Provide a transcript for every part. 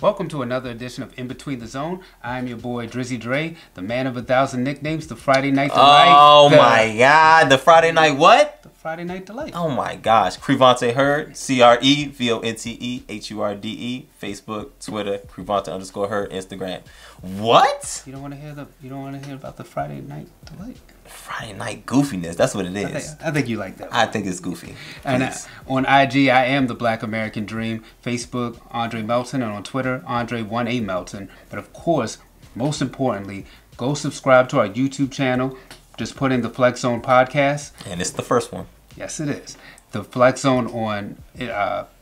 Welcome to another edition of In Between the Zone. I'm your boy Drizzy Dre, the man of 1,000 nicknames, the Friday Night Delight. Oh my God, the Friday Night what? The Friday Night Delight. Oh my gosh, Crevonte Hurde, CREVONTE, Facebook, Twitter, Crevonte_Hurde, Instagram. What? You don't want to hear about the Friday Night Delight? Friday night goofiness. That's what it is. I think you like that one. I think it's goofy. And on IG, I am the Black American Dream. Facebook, Andre Melton, and on Twitter, Andre1A Melton. But of course, most importantly, go subscribe to our YouTube channel. Just put in the Flex Zone podcast. And it's the first one. Yes, it is. The Flex Zone on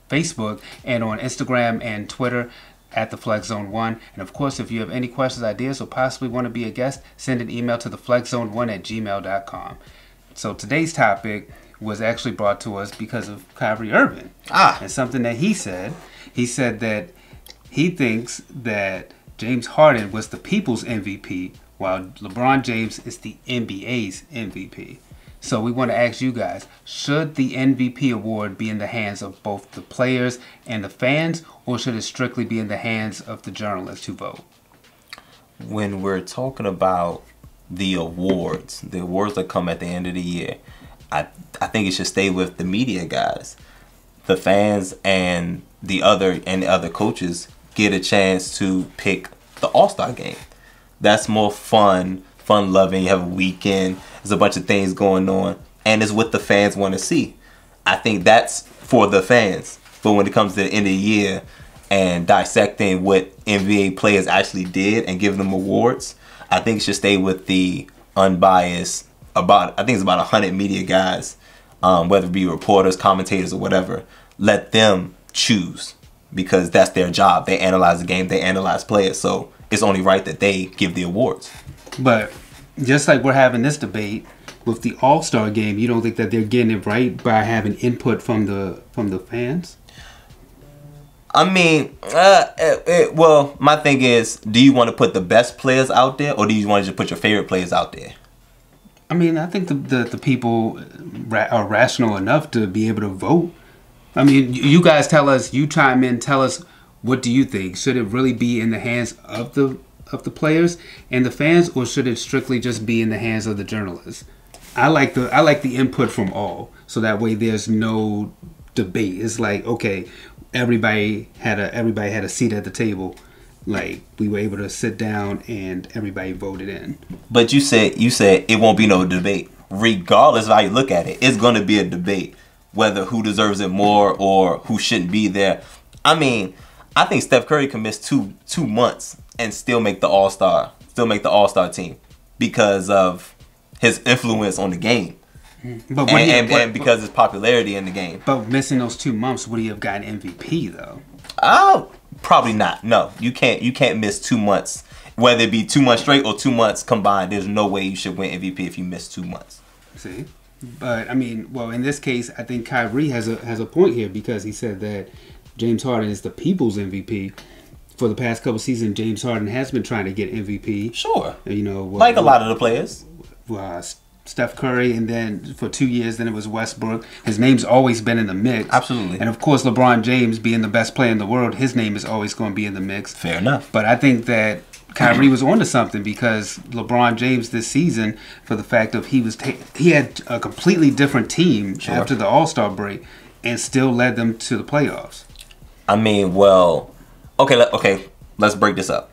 Facebook and on Instagram and Twitter at the Flex Zone 1. And of course, if you have any questions, ideas, or possibly want to be a guest, send an email to theflexzone1@gmail.com. So today's topic was actually brought to us because of Kyrie Irving. And something that he said that he thinks that James Harden was the people's MVP, while LeBron James is the NBA's MVP. So we want to ask you guys, should the MVP award be in the hands of both the players and the fans, or should it strictly be in the hands of the journalists who vote? When we're talking about the awards that come at the end of the year, I think it should stay with the media guys. The fans and the other coaches get a chance to pick the All-Star game. That's more fun-loving. You have a weekend. There's a bunch of things going on, and it's what the fans want to see. I think that's for the fans. But when it comes to the end of the year and dissecting what NBA players actually did and giving them awards, I think it should stay with the unbiased. I think it's about 100 media guys, whether it be reporters, commentators, or whatever. Let them choose because that's their job. They analyze the game. They analyze players. So it's only right that they give the awards. But just like we're having this debate with the All-Star game, you don't think that they're getting it right by having input from the fans? I mean, well, my thing is, do you want to put the best players out there, or do you want to just put your favorite players out there? I mean, I think the people are rational enough to be able to vote. I mean, you guys tell us, you chime in, tell us, what do you think? Should it really be in the hands of the players and the fans, or should it strictly just be in the hands of the journalists? I like the input from all, so that way there's no debate. It's like, okay, everybody had a seat at the table. Like, we were able to sit down and everybody voted in. But you said it won't be no debate. Regardless of how you look at it, it's going to be a debate whether who deserves it more or who shouldn't be there. I mean, I think Steph Curry can miss two months and still make the All-Star team because of his influence on the game. But because his popularity in the game. But missing those 2 months, would he have gotten MVP though? Oh, probably not. No, you can't miss 2 months. Whether it be 2 months straight or 2 months combined, there's no way you should win MVP if you miss 2 months. See? But I mean, well, in this case, I think Kyrie has a point here because he said that James Harden is the people's MVP. For the past couple seasons, James Harden has been trying to get MVP. Sure. You know, like a lot of the players. Steph Curry, and then for 2 years, then it was Westbrook. His name's always been in the mix. Absolutely. And of course, LeBron James being the best player in the world, his name is always going to be in the mix. Fair enough. But I think that Kyrie was onto something because LeBron James this season, for the fact of he had a completely different team after the All-Star break and still led them to the playoffs. I mean, well, okay, let's break this up.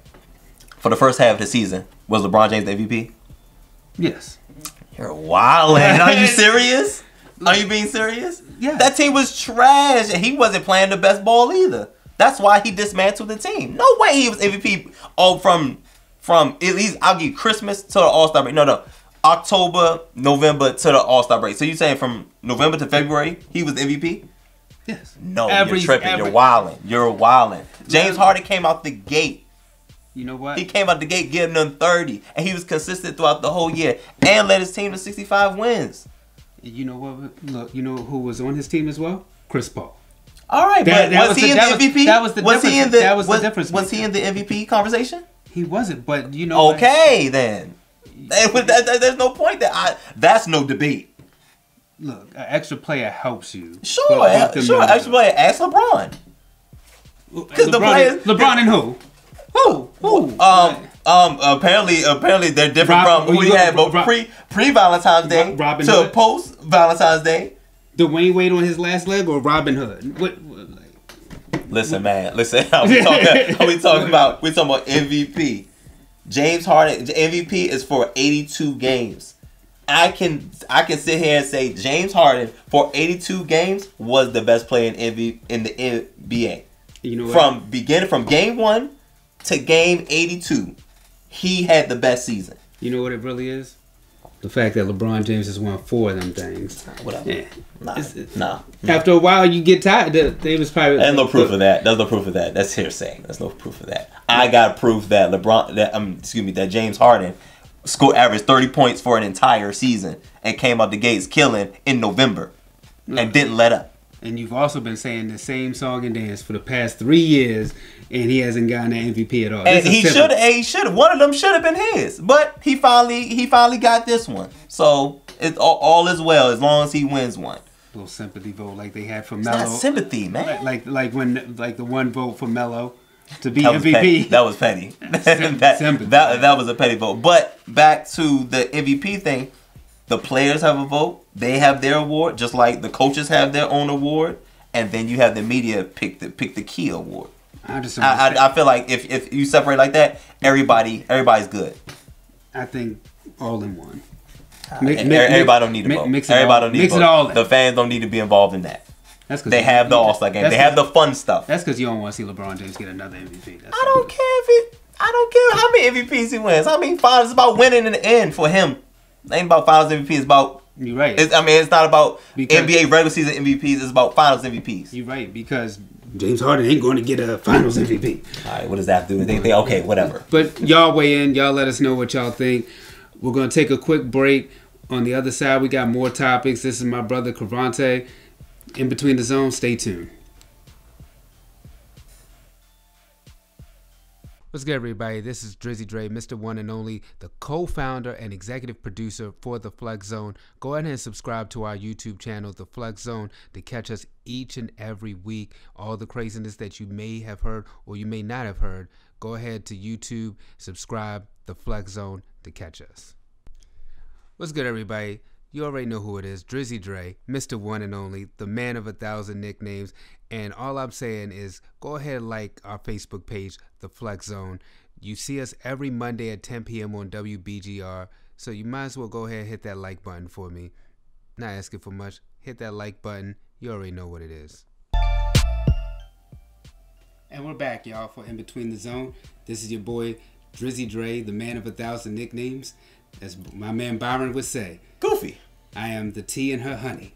For the first half of the season, was LeBron James the MVP? Yes. You're wildin'. Are you serious? Are you being serious? Yeah. That team was trash, and he wasn't playing the best ball either. That's why he dismantled the team. No way he was MVP. Oh, from at least I'll give Christmas to the All-Star break. No, October, November to the All-Star break. So you saying from November to February he was the MVP? Yes. No, you're tripping. You're wildin'. James Harden came out the gate. You know what? He came out the gate getting them 30, and he was consistent throughout the whole year and led his team to 65 wins. You know what? Look, you know who was on his team as well? Chris Paul. All right, but was he in the MVP? That was the difference. That was the difference. Was he in the MVP conversation? He wasn't, but you know. Okay, then. There's no point there. That's no debate. Look, an extra player helps you. Sure. Extra player. Ask LeBron. Because the players, LeBron and who? Who? Apparently they're different from who you had both pre Valentine's Day to post Valentine's Day. Dwayne Wade on his last leg or Robin Hood? Listen, man. Listen, we talking about MVP. James Harden, MVP is for 82 games. I can sit here and say James Harden for 82 games was the best player in the NBA. You know what? From game 1 to game 82, he had the best season. You know what it really is? The fact that LeBron James has won 4 of them things. Whatever. Yeah. Nah. After a while, you get tired. They was probably. There's no proof of that. There's no proof of that. That's hearsay. There's no proof of that. I got proof that that James Harden averaged 30 points for an entire season and came out the gates killing in November and didn't let up. And you've also been saying the same song and dance for the past 3 years, and he hasn't gotten an MVP at all. And he should have. One of them should have been his, but he finally got this one. So it's all is well as long as he wins one. Little sympathy vote like they had for Melo. It's not sympathy, man. Like the one vote for Melo to be MVP. That was petty. that was a petty vote. But back to the MVP thing. The players have a vote. They have their award, just like the coaches have their own award, and then you have the media pick the key award. I feel like if you separate like that, everybody's good. I think all in one. Everybody don't need to vote. Everybody don't need to vote. The fans don't need to be involved in that. They have the All-Star game. They have the fun stuff. That's because you don't want to see LeBron James get another MVP. I don't care how many MVPs he wins. I mean, finals is about winning in the end for him. It ain't about finals MVP. It's about. You're right. It's not about NBA regular season MVPs. It's about finals MVPs. You're right, because James Harden ain't going to get a finals MVP. All right, what does that do? They think, okay, whatever. But y'all weigh in. Y'all let us know what y'all think. We're going to take a quick break. On the other side, we got more topics. This is my brother Crevonte. In Between the Zones, stay tuned. What's good, everybody? This is Drizzy Dre, Mr. One and Only, the co-founder and executive producer for The Flex Zone. Go ahead and subscribe to our YouTube channel, The Flex Zone, to catch us each and every week. All the craziness that you may have heard or you may not have heard, go ahead to YouTube, subscribe, The Flex Zone, to catch us. What's good, everybody? You already know who it is, Drizzy Dre, Mr. One and Only, the man of 1,000 nicknames. And all I'm saying is go ahead and like our Facebook page, The Flex Zone. You see us every Monday at 10 p.m. on WBGR. So you might as well go ahead and hit that like button for me. Not asking for much. Hit that like button. You already know what it is. And we're back, y'all, for In Between the Zone. This is your boy, Drizzy Dre, the man of 1,000 nicknames. As my man Byron would say. Goofy. I am the tea in her honey.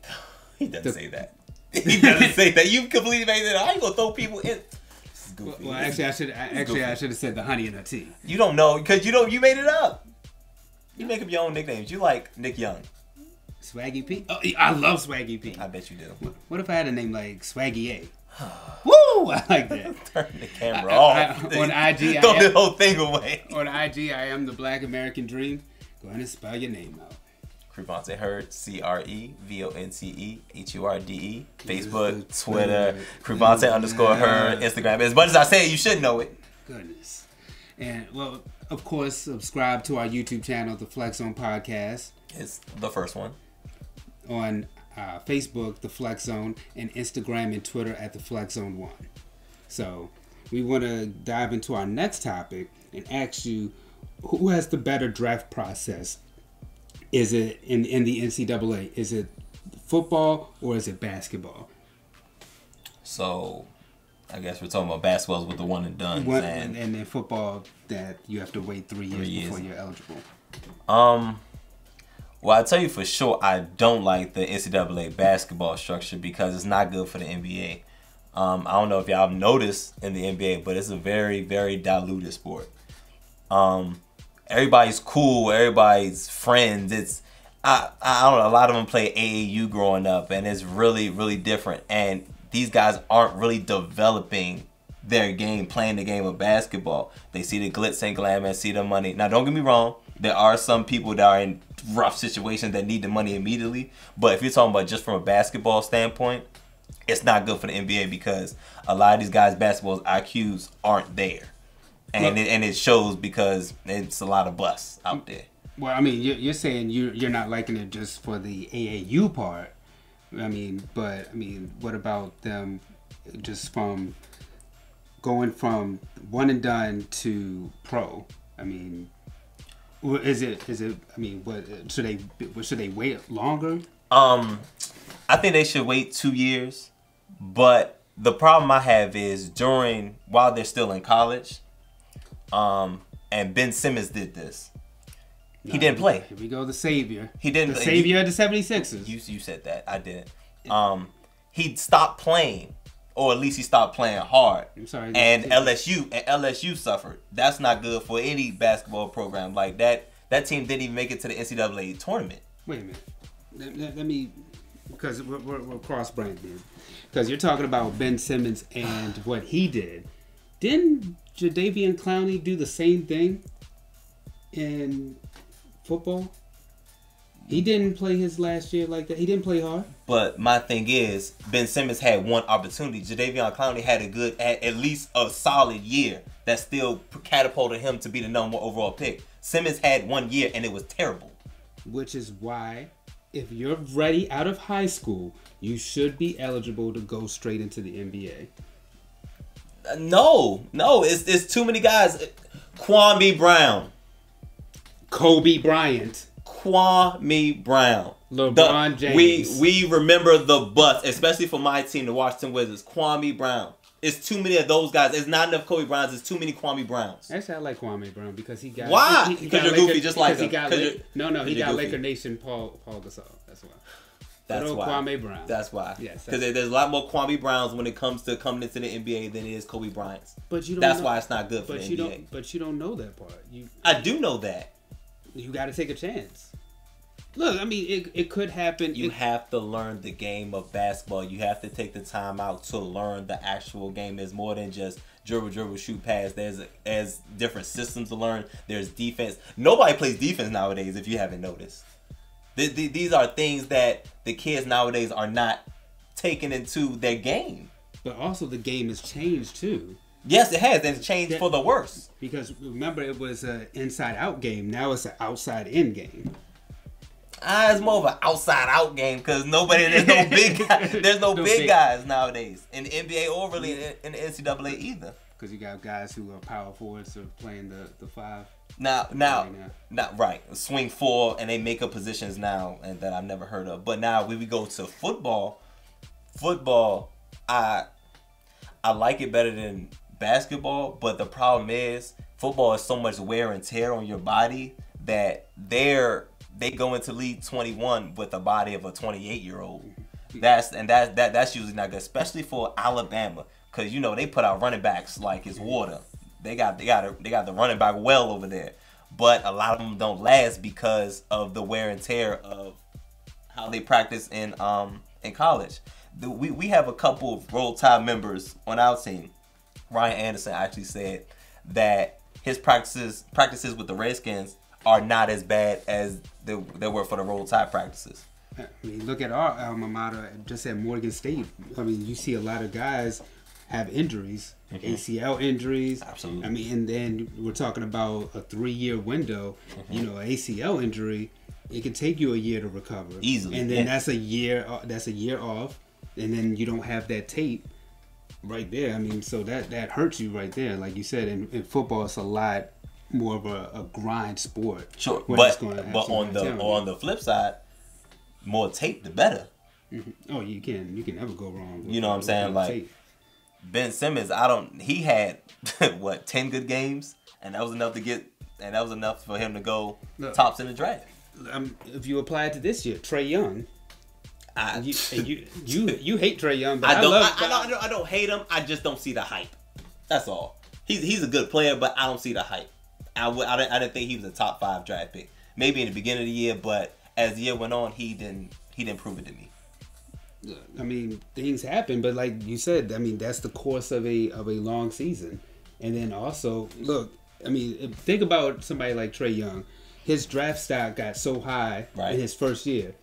He doesn't say that. He doesn't say that. You completely made it up. I ain't gonna throw people in. This is goofy. Well, actually, I should have said the honey in her tea. You don't know because you made it up. You make up your own nicknames. You like Nick Young. Swaggy P? Oh, I love Swaggy P. I bet you do. What if I had a name like Swaggy A? Woo! I like that. Turn the camera off. On IG, throw the whole thing away. On IG, I am the Black American Dream. Go ahead and spell your name out. Crevonte Hurde, CREVONCE HURDE. Facebook, Twitter, Crevonte_Hurde, Instagram. As much as I say it, you should know it. Goodness. And, well, of course, subscribe to our YouTube channel, The Flex Zone Podcast. It's the first one. On Facebook, The Flex Zone, and Instagram and Twitter at The Flex Zone 1. So, we want to dive into our next topic and ask you, who has the better draft process? Is it in the NCAA? Is it football or is it basketball? So, I guess we're talking about basketballs with the one and done, and then football that you have to wait 3 years before you're eligible. Well, I tell you for sure, I don't like the NCAA basketball structure because it's not good for the NBA. I don't know if y'all have noticed in the NBA, but it's a very, very diluted sport. Everybody's cool, everybody's friends. It's I don't know, a lot of them play AAU growing up, and it's really, really different. And these guys aren't really developing their game, playing the game of basketball. They see the glitz and glamour and see the money. Now, don't get me wrong, there are some people that are in rough situations that need the money immediately. But if you're talking about just from a basketball standpoint, it's not good for the NBA because a lot of these guys' basketball IQs aren't there. And it shows because it's a lot of busts out there. Well, I mean, you're saying you're not liking it just for the AAU part. I mean, but I mean, what about them just from going from one and done to pro? I mean, is it? I mean, what should they wait longer? I think they should wait 2 years. But the problem I have is while they're still in college, and Ben Simmons did this. He didn't play. Here we go, the savior. He didn't. The savior of the 76ers. You said that. I didn't. He stopped playing, or at least he stopped playing hard. I'm sorry. And LSU suffered. That's not good for any basketball program like that. That team didn't even make it to the NCAA tournament. Wait a minute. Let me, because we're cross-branded. Because you're talking about Ben Simmons and what he did. Didn't Jadeveon Clowney do the same thing in football? He didn't play his last year like that. He didn't play hard. But my thing is, Ben Simmons had one opportunity. Jadeveon Clowney had at least a solid year that still catapulted him to be the #1 overall pick. Simmons had 1 year and it was terrible. Which is why, if you're ready out of high school, you should be eligible to go straight into the NBA. No, it's too many guys. Kwame Brown, Kobe Bryant, Kwame Brown, LeBron James. We remember the bust, especially for my team, the Washington Wizards. Kwame Brown. It's too many of those guys. It's not enough Kobe Browns. It's too many Kwame Browns. Actually, I like Kwame Brown because he got. Why? Because you're goofy, just like him. He got Laker Nation Paul Gasol. That's why. That's why. Kwame Brown. That's why. Yes. Because there's a lot more Kwame Browns when it comes to coming into the NBA than it is Kobe Bryant's. But you don't. That's why it's not good for the NBA. But you don't know that part. I do know that. You got to take a chance. Look, I mean, it could happen. You have to learn the game of basketball. You have to take the time out to learn the actual game. There's more than just dribble, shoot, pass. There's different systems to learn. There's defense. Nobody plays defense nowadays, if you haven't noticed. These are things that the kids nowadays are not taking into their game. But also the game has changed too. Yes, it has. And it's changed for the worse. Because remember, it was an inside-out game. Now it's an outside-in game. It's more of an outside-out game because there's no big guys. There's no big guys nowadays in the NBA or really in the NCAA either. Because you got guys who are power forwards or playing the five. Not right. Swing 4 and they make up positions now and that I've never heard of. But now when we go to football, I like it better than basketball. But the problem is football is so much wear and tear on your body that they go into League 21 with the body of a 28-year-old. That's usually not good, especially for Alabama, because they put out running backs like it's water. They got the running back well over there, but a lot of them don't last because of the wear and tear of how they practice in college. We have a couple of Roll Tide members on our team. Ryan Anderson actually said that his practices with the Redskins are not as bad as they were for the Roll Tide practices. I mean, look at our alma mater, just at Morgan State. I mean, you see a lot of guys have injuries, ACL injuries. Absolutely. I mean, and then we're talking about a 3-year window. An ACL injury, it can take you a year to recover easily, and then that's a year off, and then you don't have that tape right there. I mean, so that hurts you right there. Like you said, in football, it's a lot more of a grind sport. Sure, but on the flip side, more tape the better. Oh, you can never go wrong. You know what I'm saying? Like tape. Ben Simmons, he had 10 good games, and that was enough for him to go tops in the draft. If you apply it to this year, Trae Young. You hate Trae Young, but I don't hate him. I just don't see the hype. That's all. He's a good player, but I don't see the hype. I didn't think he was a top 5 draft pick. Maybe in the beginning of the year, but as the year went on, he didn't prove it to me. I mean, things happen, but like you said, I mean, that's the course of a long season. And then also, look, I mean, think about somebody like Trae Young. His draft stock got so high in his first year.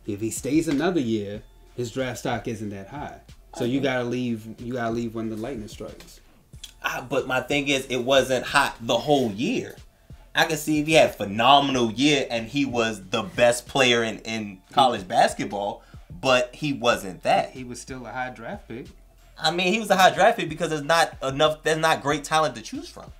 If he stays another year, his draft stock isn't that high. So you gotta leave. You gotta leave when the lightning strikes. But my thing is, it wasn't hot the whole year. I can see if he had a phenomenal year and he was the best player in college basketball, but he wasn't that. He was still a high draft pick. I mean, he was a high draft pick because there's not great talent to choose from.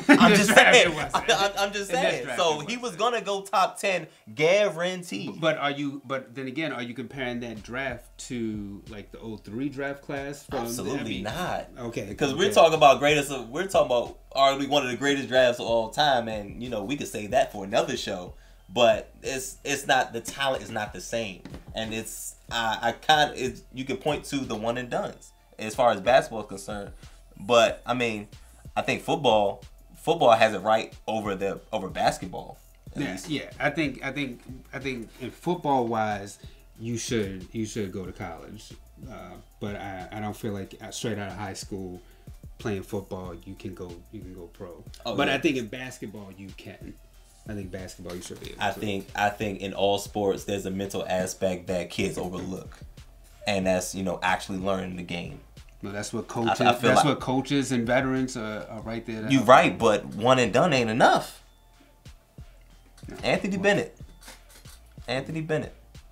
I'm just saying. I'm just saying. So he was gonna go top 10, guaranteed. But then again, are you comparing that draft to like the 03 draft class? Absolutely not. Okay. Because we're talking about We're talking about arguably one of the greatest drafts of all time, and we could say that for another show. But it's not, the talent is not the same, and it's you can point to the one and dones as far as basketball is concerned. But I mean, I think football has it right over basketball. Yeah. I think in football wise, you should go to college, but I don't feel like straight out of high school playing football you can go pro. But I think in basketball you can. I think basketball you should be able to. I think in all sports there's a mental aspect that kids overlook, and that's actually learning the game. Well, that's what coaches. What coaches and veterans are right there. You're right, but one and done ain't enough. No. Anthony Bennett.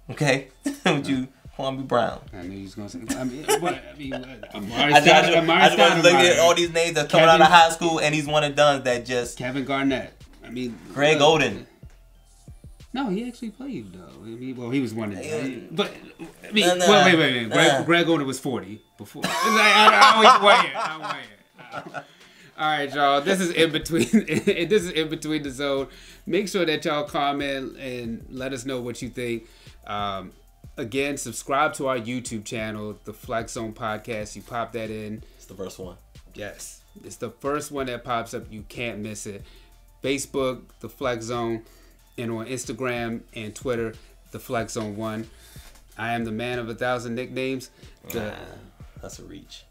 Okay, you Kwame Brown. I knew he was gonna say. I just want to look at all these names that's coming out of high school, and these one and done that just. Kevin Garnett. Greg Oden. No, he actually played though. He was one of them. But wait. Greg Oden was 40 before. I wait. All right, y'all. This is in between. This is in between the zone. Make sure that y'all comment and let us know what you think. Again, subscribe to our YouTube channel, the Flex Zone Podcast. You pop that in. It's the first one. Yes, it's the first one that pops up. You can't miss it. Facebook, the Flex Zone, and on Instagram and Twitter, the Flex Zone 1. I am the man of 1,000 nicknames. That's a reach.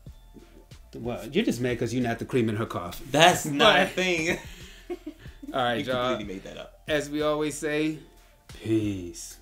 Well, you're just mad because you're not the cream in her coffee. That's not a thing. All right, you y'all. completely made that up. As we always say, peace.